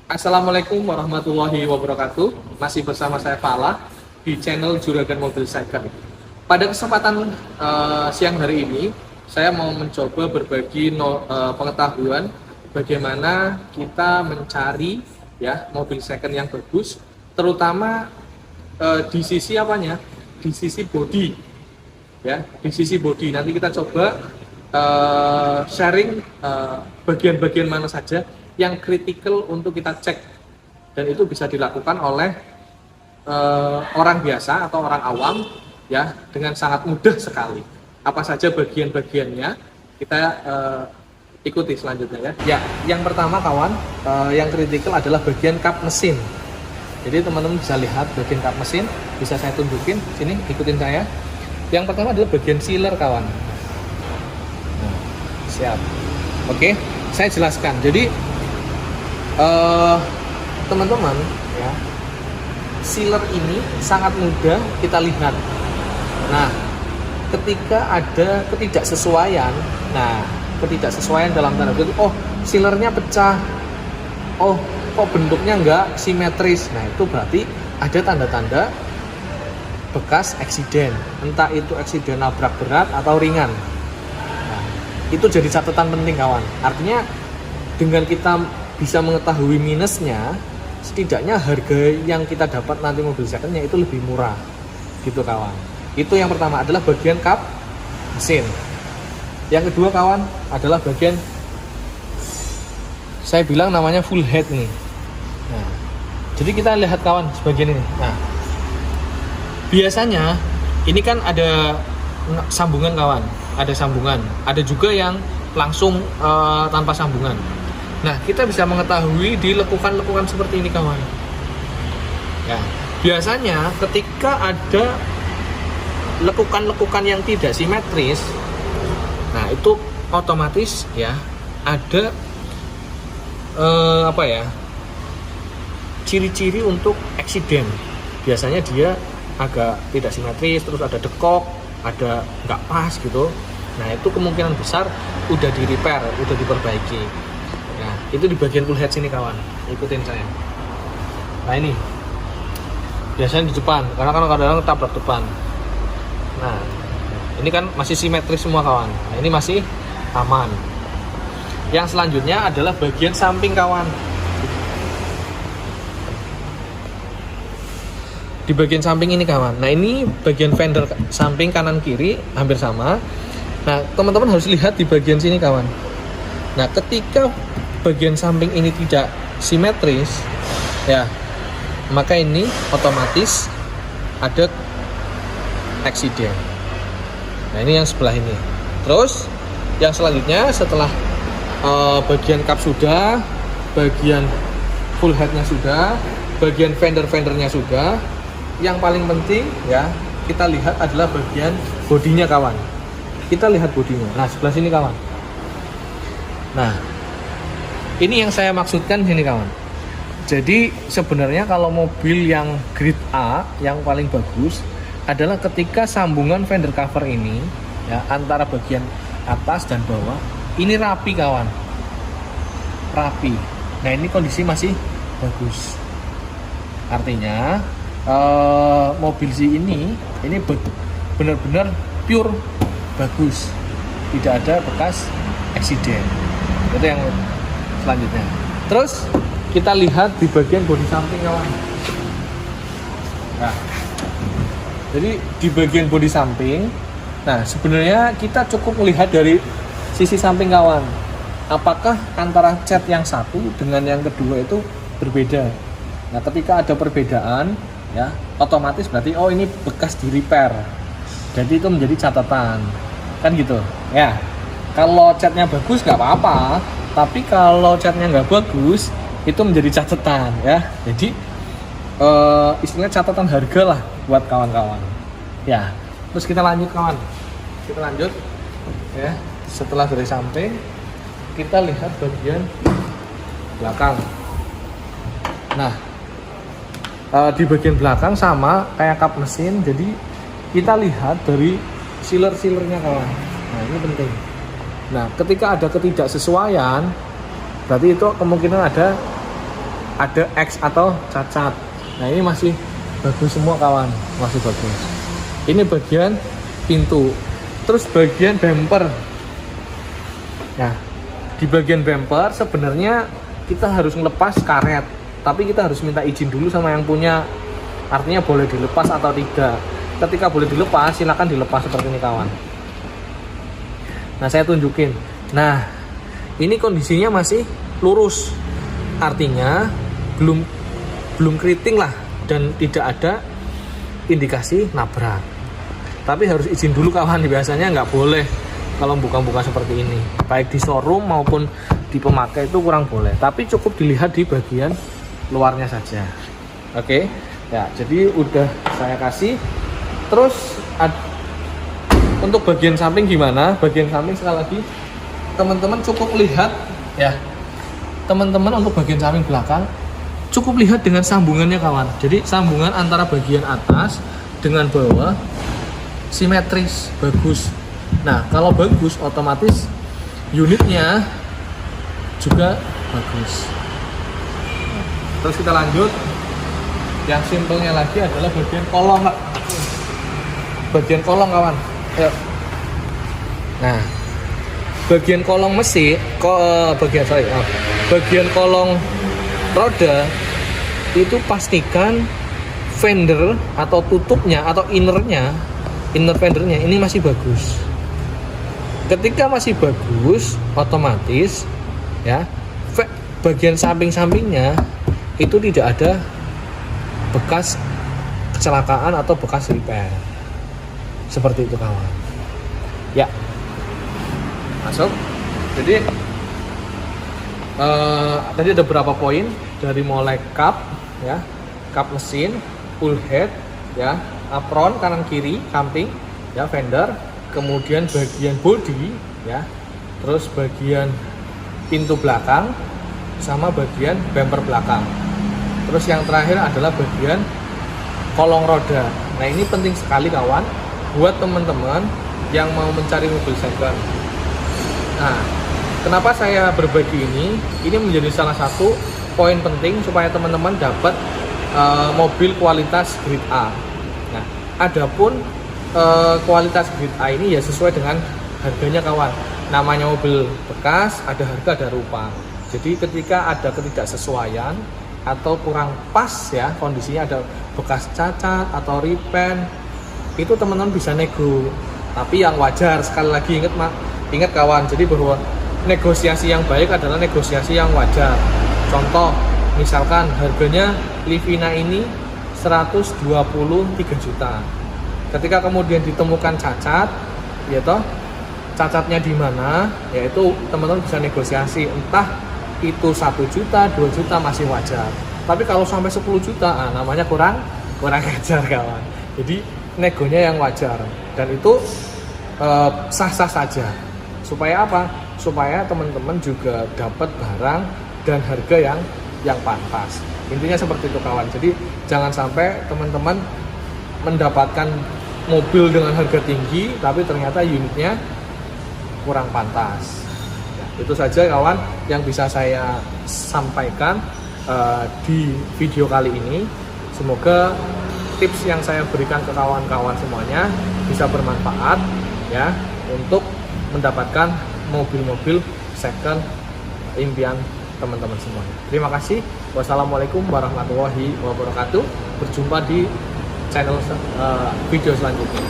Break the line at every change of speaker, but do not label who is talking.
Assalamualaikum warahmatullahi wabarakatuh. Masih bersama saya Fala di channel Juragan Mobil Second. Pada kesempatan siang hari ini, saya mau mencoba berbagi pengetahuan bagaimana kita mencari mobil second yang bagus, terutama di sisi apanya? Di sisi body, di sisi body. Nanti kita coba sharing bagian-bagian mana saja yang kritikal untuk kita cek, dan itu bisa dilakukan oleh orang biasa atau orang awam dengan sangat mudah sekali. Apa saja bagian-bagiannya kita ikuti selanjutnya ya. Yang pertama kawan, yang kritikal adalah bagian kap mesin. Jadi teman-teman bisa lihat bagian kap mesin, bisa saya tunjukin sini, ikutin saya. Yang pertama adalah bagian sealer kawan. Nah, siap. Oke, saya jelaskan. Jadi teman-teman sealer ini sangat mudah kita lihat. Nah, ketika ada ketidaksesuaian, ketidaksesuaian dalam tanda kutip, sealernya pecah, kok bentuknya enggak simetris. Nah, itu berarti ada tanda-tanda bekas eksiden, entah itu eksiden nabrak berat atau ringan. Nah, itu jadi catatan penting kawan. Artinya dengan kita bisa mengetahui minusnya, setidaknya harga yang kita dapat nanti mobil secondnya itu lebih murah gitu kawan. Itu yang pertama adalah bagian kap mesin. Yang kedua kawan adalah bagian, saya bilang namanya full head nih. Nah, jadi kita lihat kawan sebagian ini. Nah, biasanya ini kan ada sambungan kawan, ada sambungan, ada juga yang langsung tanpa sambungan. Nah, kita bisa mengetahui di lekukan-lekukan seperti ini kawan. Ya, biasanya ketika ada lekukan-lekukan yang tidak simetris, nah itu otomatis ada ciri-ciri untuk eksiden. Biasanya dia agak tidak simetris, terus ada dekok, ada nggak pas gitu. Nah, itu kemungkinan besar udah di repair, udah diperbaiki. Nah, itu di bagian full head sini kawan, ikutin saya. Nah, ini biasanya di depan, karena kan kadang-kadang tabrak depan. Nah, ini kan masih simetris semua kawan. Nah, ini masih aman. Yang selanjutnya adalah bagian samping kawan. Di bagian samping ini kawan. Nah, ini bagian fender samping kanan kiri hampir sama. Nah, teman-teman harus lihat di bagian sini kawan. Nah, ketika bagian samping ini tidak simetris, maka ini otomatis ada eksiden. Nah, ini yang sebelah ini. Terus yang selanjutnya setelah bagian kap sudah, bagian full headnya sudah, bagian fender-fendernya sudah, yang paling penting kita lihat adalah bagian bodinya kawan. Kita lihat bodinya. Nah, sebelah sini kawan. Nah, ini yang saya maksudkan sini kawan. Jadi sebenarnya kalau mobil yang grade A yang paling bagus adalah ketika sambungan fender cover ini antara bagian atas dan bawah ini rapi kawan. Rapi. Nah, ini kondisi masih bagus. Artinya mobil ini benar-benar pure bagus. Tidak ada bekas eksiden. Itu yang selanjutnya. Terus kita lihat di bagian bodi samping kawan. Nah, jadi di bagian bodi samping, nah sebenarnya kita cukup melihat dari sisi samping kawan. Apakah antara cat yang satu dengan yang kedua itu berbeda? Nah, ketika ada perbedaan, otomatis berarti ini bekas di repair. Jadi itu menjadi catatan, kan gitu. Ya, kalau catnya bagus nggak apa-apa. Tapi kalau catnya nggak bagus, itu menjadi catatan Jadi istilahnya catatan harga lah buat kawan-kawan. Terus kita lanjut kawan. Kita lanjut Setelah dari samping, kita lihat bagian belakang. Nah, di bagian belakang sama kayak kap mesin. Jadi kita lihat dari sealer-sealernya kawan. Nah, ini penting. Nah, ketika ada ketidaksesuaian, berarti itu kemungkinan ada ada X atau cacat. Nah ini masih bagus semua kawan, masih bagus. Ini bagian pintu, terus bagian bumper. Nah di bagian bumper sebenarnya kita harus ngelepas karet, tapi kita harus minta izin dulu sama yang punya. Artinya boleh dilepas atau tidak. Ketika boleh dilepas, silakan dilepas seperti ini kawan. Nah saya tunjukin. Nah ini kondisinya masih lurus, artinya belum keriting lah, dan tidak ada indikasi nabrak. Tapi harus izin dulu kawan, biasanya nggak boleh kalau buka-buka seperti ini, baik di showroom maupun di pemakai itu kurang boleh. Tapi cukup dilihat di bagian luarnya saja. Oke, ya jadi udah saya kasih. Terus untuk bagian samping gimana? Bagian samping sekali lagi teman-teman cukup lihat ya, teman-teman untuk bagian samping belakang cukup lihat dengan sambungannya kawan. Jadi sambungan antara bagian atas dengan bawah simetris, bagus. Nah kalau bagus otomatis unitnya juga bagus. Terus kita lanjut, yang simpelnya lagi adalah bagian kolong. Bagian kolong kawan. Ayo. Nah bagian kolong mesin, bagian kolong roda itu pastikan fender atau tutupnya atau inner fendernya ini masih bagus. Ketika masih bagus, otomatis ya bagian samping-sampingnya itu tidak ada bekas kecelakaan atau bekas repair. Seperti itu kawan. Ya. Masuk. Jadi tadi ada beberapa poin, dari mulai kap ya, kap mesin, full head ya, apron kanan kiri, samping ya, fender, kemudian bagian bodi ya, terus bagian pintu belakang sama bagian bumper belakang. Terus yang terakhir adalah bagian kolong roda. Nah ini penting sekali kawan buat teman-teman yang mau mencari mobil second. Nah kenapa saya berbagi ini? Ini menjadi salah satu poin penting supaya teman-teman dapat mobil kualitas grade A. Nah, adapun kualitas grade A ini ya sesuai dengan harganya kawan. Namanya mobil bekas, ada harga ada rupa. Jadi ketika ada ketidaksesuaian atau kurang pas ya kondisinya, ada bekas cacat atau repaint, itu teman-teman bisa nego. Tapi yang wajar, sekali lagi ingat kawan, jadi bahwa negosiasi yang baik adalah negosiasi yang wajar. Contoh, misalkan harganya Livina ini 123 juta. Ketika kemudian ditemukan cacat, yaitu cacatnya di mana, yaitu teman-teman bisa negosiasi. Entah itu 1 juta, 2 juta masih wajar. Tapi kalau sampai 10 juta, namanya kurang ajar kawan. Jadi negonya yang wajar, dan itu sah-sah saja. Supaya apa? Supaya teman-teman juga dapat barang dan harga yang pantas. Intinya seperti itu kawan. Jadi jangan sampai teman-teman mendapatkan mobil dengan harga tinggi tapi ternyata unitnya kurang pantas. Ya, itu saja kawan yang bisa saya sampaikan di video kali ini. Semoga tips yang saya berikan ke kawan-kawan semuanya bisa bermanfaat ya untuk mendapatkan mobil-mobil second impian teman-teman semuanya. Terima kasih. Wassalamualaikum warahmatullahi wabarakatuh. Berjumpa di channel video selanjutnya.